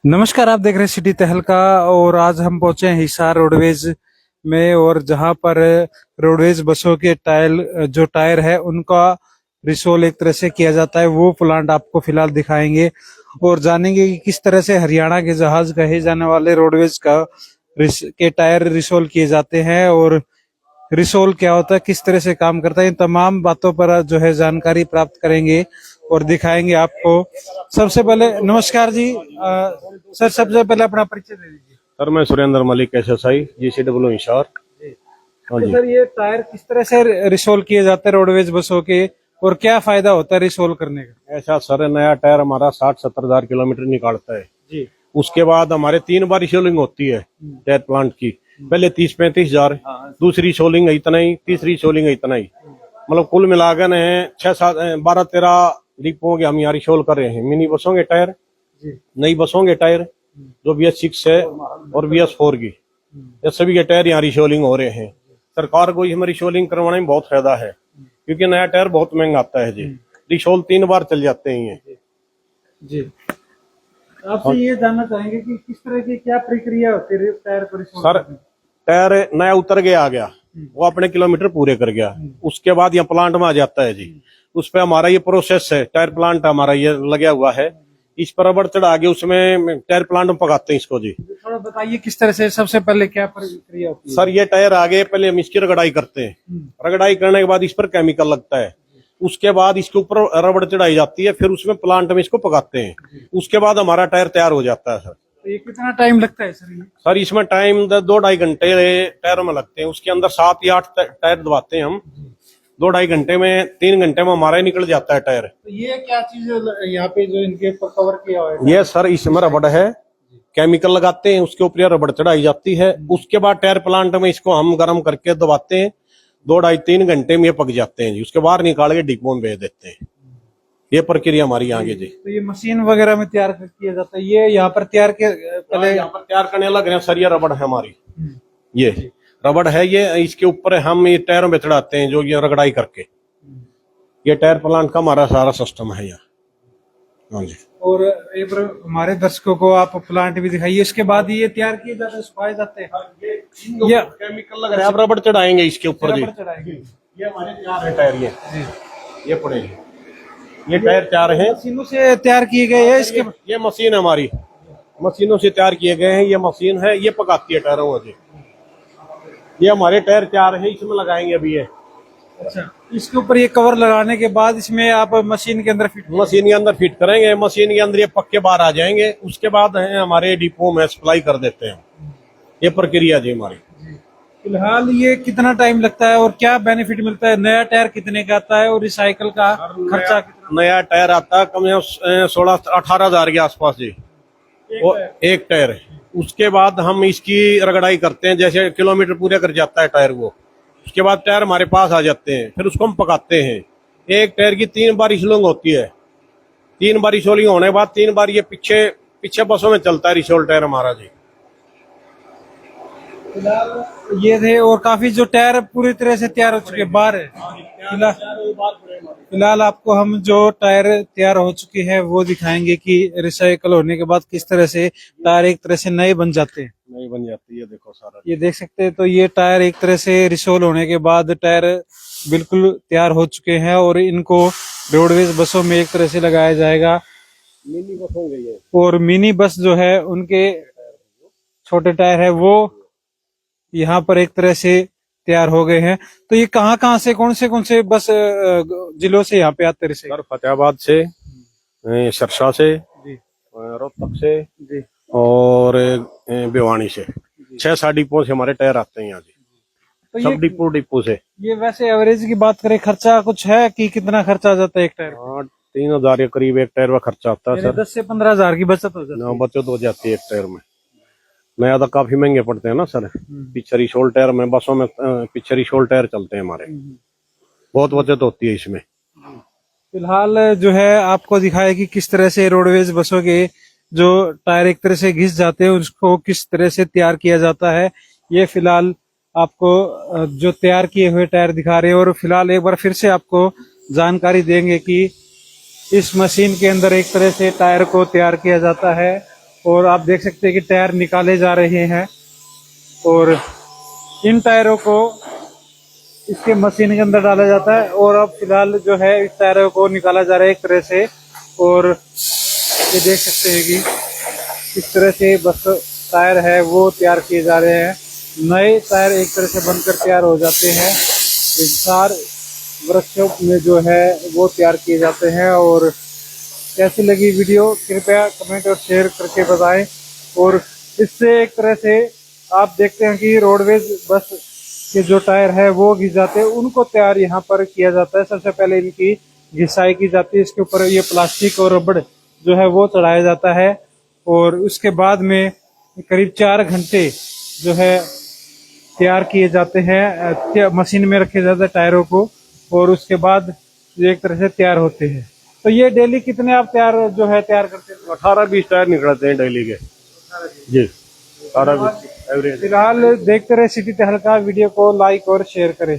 नमस्कार, आप देख रहे हैं सिटी तहलका। और आज हम पहुंचे हैं हिसार रोडवेज में, और जहां पर रोडवेज बसों के टायर है उनका रिसोल एक तरह से किया जाता है, वो प्लांट आपको फिलहाल दिखाएंगे और जानेंगे कि किस तरह से हरियाणा के जहाज कहे जाने वाले रोडवेज के टायर रिसोल किए जाते हैं और रिसोल क्या होता है, किस तरह से काम करता है। इन तमाम बातों पर जो है जानकारी प्राप्त करेंगे और दिखाएंगे आपको। सबसे पहले नमस्कार जी। सर, सबसे पहले अपना परिचय दे दीजिए। सर, मैं सुरेंद्र मलिक SSI GCW हिसार। हाँ तो जी। सर, ये टायर किस तरह से रिसोल किए जाते हैं रोडवेज बसों के, और क्या फायदा होता है रिसोल करने का? ऐसा सर, नया टायर हमारा 60-70 हजार किलोमीटर निकालता है जी। उसके बाद हमारे 3 बार रिशोलिंग होती है टायर प्लांट की। पहले 30-35 हजार, दूसरी शोलिंग इतना ही, तीसरी शोलिंग इतना ही, मतलब कुल मिलाकर है 12-13 डिपों के हम यहाँ रिशोल कर रहे हैं। मिनी बसों के टायर, नई बसों के टायर जो BS6 है और BS4 की, ये सभी के टायर यहाँ रिशोलिंग हो रहे हैं। सरकार को इसमें रिशोलिंग करवाने में बहुत फायदा है, क्योंकि नया टायर बहुत महंगा आता है जी। रिशोल 3 बार चल जाते हैं ये जी। आपसे ये जानना चाहेंगे कि किस तरह की क्या प्रक्रिया होती है टायर को रिसोल सर। करने की? टायर नया उतर के आ गया, वो अपने किलोमीटर पूरे कर गया, उसके बाद यहाँ प्लांट में आ जाता है जी। उस पे हमारा ये प्रोसेस है, टायर प्लांट हमारा ये लगा हुआ है, इस पर रबड़ चढ़ा के उसमें टायर प्लांट में पकाते हैं इसको जी। थोड़ा बताइए किस तरह से, सबसे पहले क्या प्रक्रिया होती है? सर, ये टायर आगे पहले हम इसकी रगड़ाई करते हैं, रगड़ाई करने के बाद इस पर केमिकल लगता है, उसके बाद इसके ऊपर रबड़ चढ़ाई जाती है, फिर उसमें प्लांट में इसको पकाते हैं, उसके बाद हमारा टायर तैयार हो जाता है। सर, तो ये कितना टाइम लगता है सर? ये सर इसमें टाइम 2-2.5 घंटे टायर में लगते हैं। उसके अंदर 7 या 8 टायर दबाते हैं हम, 2-2.5 घंटे में, 3 घंटे में हमारा ही निकल जाता है टायर। तो ये क्या चीज यहाँ पे जो इनके ऊपर कवर किया हुआ है? ये सर इसमें रबड़ है, केमिकल लगाते हैं, उसके ऊपर रबड़ चढ़ाई जाती है, उसके बाद टायर प्लांट में इसको हम गर्म करके दबाते हैं, 2-2.5-3 घंटे में ये पक जाते हैं जी। उसके बाद निकाल के डिपो में भेज देते हैं। ये प्रक्रिया हमारी आगे जी। तो ये मशीन वगैरह में तैयार किया जाता है, ये यहाँ पर तैयार के पहले यहाँ पर तैयार करने लग रहे हैं सर। ये रबड़ है हमारी, ये रबड़ है, ये इसके ऊपर हम ये टायरों में चढ़ाते हैं, जो ये रगड़ाई करके। ये टायर प्लांट का हमारा सारा सिस्टम है यहाँ। हाँ जी। और एक बार हमारे दर्शकों को आप प्लांट भी दिखाइए, इसके बाद ये तैयार किए जाते हैं, सुखाए जाते हैं। ये केमिकल लग रहा है, आप रबड़ चढ़ाएंगे इसके ऊपर जी। रबड़ चढ़ाएंगे। ये हमारे तैयार है टायर, ये पड़े हैं, ये टायर तैयार है, मशीनों से तैयार किए गए हैं। इसके ये मशीन है हमारी, मशीनों से तैयार किए गए हैं। ये मशीन है, ये पकाती है टायरों को जी। ये हमारे टायर तैयार है, इसमें लगाएंगे अभी ये। अच्छा, इसके ऊपर ये कवर लगाने के बाद इसमें आप मशीन के अंदर मशीन के अंदर फिट करेंगे, मशीन के अंदर ये पक्के बाहर आ जाएंगे, उसके बाद है हमारे डिपो में सप्लाई कर देते हैं। ये प्रक्रिया जी हमारी। फिलहाल ये कितना टाइम लगता है और क्या बेनिफिट मिलता है? नया टायर कितने का आता है और रिसाइकल का खर्चा कितना? नया टायर आता है कम से कम 16-18 हजार के आसपास जी, एक टायर। उसके बाद हम इसकी रगड़ाई करते हैं, जैसे किलोमीटर पूरे कर जाता है टायर वो, उसके बाद टायर हमारे पास आ जाते हैं, फिर उसको हम पकाते हैं। एक टायर की 3 बार रिशोलिंग होती है, 3 बार रिशोलिंग होने के बाद 3 बार ये पीछे बसों में चलता है रिशोल टायर हमारा जी। फिलहाल ये थे, और काफी जो टायर पूरी तरह से तैयार हो चुके बाहर है। फिलहाल आपको हम जो टायर तैयार हो चुके हैं वो दिखाएंगे कि रिसाइकल होने के बाद किस तरह से टायर एक तरह से नए बन जाते हैं। नहीं बन जाती है, देखो सारा ये देख सकते हैं। तो ये टायर एक तरह से रिसोल होने के बाद टायर बिल्कुल तैयार हो चुके हैं और इनको रोडवेज बसों में एक तरह से लगाया जाएगा। मिनी बस होंगे ये, और मिनी बस जो है उनके छोटे टायर है वो यहाँ पर एक तरह से तैयार हो गए हैं। तो ये कहाँ से कौन से बस जिलों से यहाँ पे आते हैं? सर फतेहाबाद से, सरसा से, रोहतक से जी, और भिवानी से, 6-7 डिपो से हमारे टायर आते हैं यहाँ जी। तो सब डिपो से। ये वैसे एवरेज की बात करें, खर्चा कुछ है कि कितना खर्चा आ जाता है एक टायर? 3 हजार के करीब एक टायर का खर्चा आता है सर। 10 से 15 हजार की बचत हो जाती है। बचत हो जाती है एक टायर में। नया तो काफी महंगे पड़ते हैं ना सर। पीछे रिशोल टायर में, बसों में पीछे रिशोल टायर चलते हैं हमारे, बहुत बचत होती है इसमें। फिलहाल जो है आपको दिखाया कि किस तरह से रोडवेज बसों के जो टायर एक तरह से घिस जाते हैं उसको किस तरह से तैयार किया जाता है। ये फिलहाल आपको जो तैयार किए हुए टायर दिखा रहे हैं। और फिलहाल एक बार फिर से आपको जानकारी देंगे कि इस मशीन के अंदर एक तरह से टायर को तैयार किया जाता है और आप देख सकते हैं कि टायर निकाले जा रहे हैं और इन टायरों को इसके मशीन के अंदर डाला जाता है और अब फिलहाल जो है इस टायरों को निकाला जा रहा है एक तरह से। और ये देख सकते हैं कि इस तरह से बस टायर है वो तैयार किए जा रहे हैं। नए टायर एक तरह से बनकर तैयार हो जाते हैं, विस्तार वर्कशॉप में जो है वो तैयार किए जाते हैं। और कैसी लगी वीडियो कृपया कमेंट और शेयर करके बताएं। और इससे एक तरह से आप देखते हैं कि रोडवेज बस के जो टायर है वो घिस जाते हैं, उनको तैयार यहाँ पर किया जाता है। सबसे पहले इनकी घिसाई की जाती है, इसके ऊपर ये प्लास्टिक और रबड़ जो है वो चढ़ाया जाता है और उसके बाद में करीब 4 घंटे जो है तैयार किए जाते हैं, मशीन में रखे जाते हैं टायरों को और उसके बाद ये एक तरह से तैयार होते हैं। तो ये डेली कितने आप तैयार करते हैं? 18-20 टायर निकलते हैं डेली के जी, 18-20 एवरेज। फिलहाल देखते रहे सिटी तहलका, वीडियो को लाइक और शेयर करें।